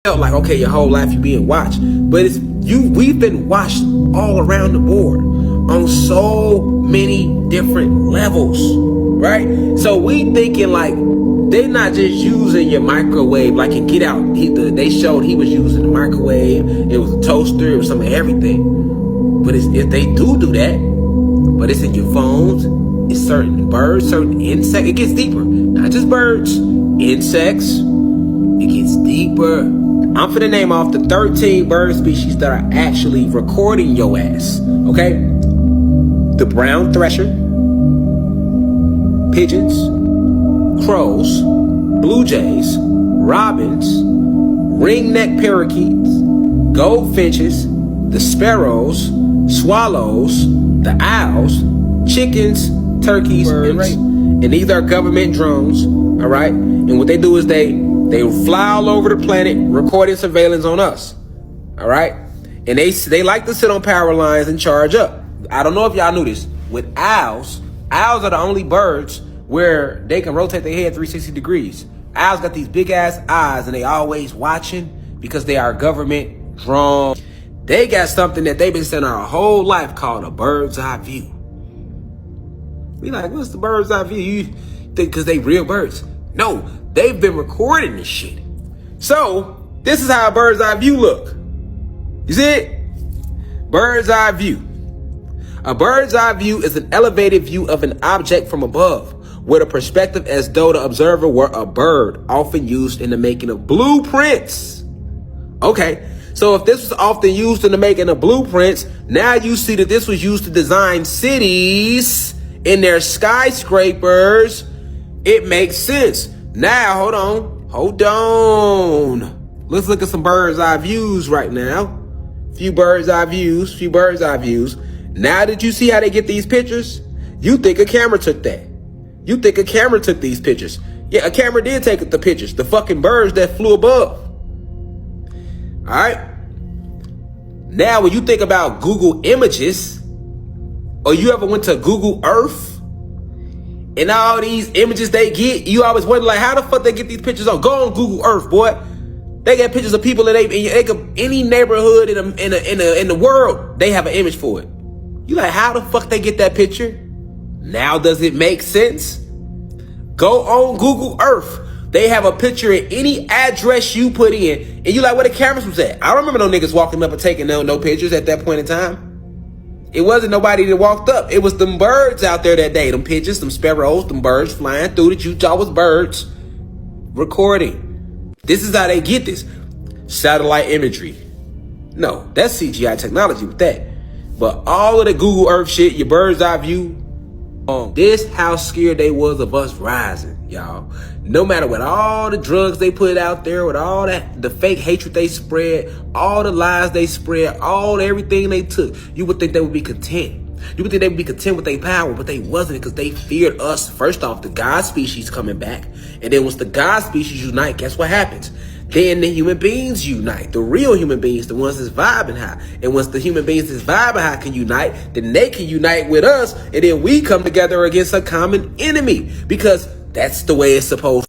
felt like, okay, your whole life you being watched, but we've been watched all around the board on so many different levels, right? So we thinking like they're not just using your microwave like in Get Out. They showed he was using the microwave. It was a toaster. It was some of everything. But if they do that, but it's in your phones, it's certain birds, certain insects. It gets deeper. Not just birds, insects. It gets deeper. I'm finna name off the 13 bird species that are actually recording your ass, okay? The brown thresher, pigeons, crows, blue jays, robins, ringneck parakeets, goldfinches, the sparrows, swallows, the owls, chickens, turkeys, and these are government drones, all right? And what they do is they fly all over the planet, recording surveillance on us. All right? And they like to sit on power lines and charge up. I don't know if y'all knew this. With owls are the only birds where they can rotate their head 360 degrees. Owls got these big ass eyes and they always watching because they are government drones. They got something that they've been saying our whole life called a bird's eye view. We like, what's the bird's eye view? You think because they real birds? No. They've been recording this shit. So, this is how a bird's eye view look. You see it? Bird's eye view. A bird's eye view is an elevated view of an object from above, with a perspective as though the observer were a bird, often used in the making of blueprints. Okay, so if this was often used in the making of blueprints, now you see that this was used to design cities in their skyscrapers. It makes sense. Now, hold on. Let's look at some bird's eye views right now. Few bird's eye views. Now that you see how they get these pictures, you think a camera took that. You think a camera took these pictures. Yeah, a camera did take the pictures. The fucking birds that flew above. All right. Now, when you think about Google Images, or you ever went to Google Earth, and all these images they get, you always wonder like, how the fuck they get these pictures on? Go on Google Earth, boy. They got pictures of people in any neighborhood in the world. They have an image for it. You like, how the fuck they get that picture? Now does it make sense? Go on Google Earth. They have a picture of any address you put in, and you like, where the cameras was at? I don't remember no niggas walking up and taking no pictures at that point in time. It wasn't nobody that walked up. It was them birds out there that day. Them pigeons, them sparrows, them birds flying through that you thought was birds. Recording. This is how they get this. Satellite imagery. No, that's CGI technology with that. But all of the Google Earth shit, your bird's eye view, this how scared they was of us rising, y'all. No matter what all the drugs they put out there, with all that, the fake hatred they spread, all the lies they spread, everything they took, you would think they would be content. You would think they would be content with their power, but they wasn't, because they feared us. First off, the God species coming back. And then once the God species unite, guess what happens? Then the human beings unite. The real human beings, the ones that's vibing high. And once the human beings that's vibing high can unite, then they can unite with us. And then we come together against a common enemy. Because that's the way it's supposed to be.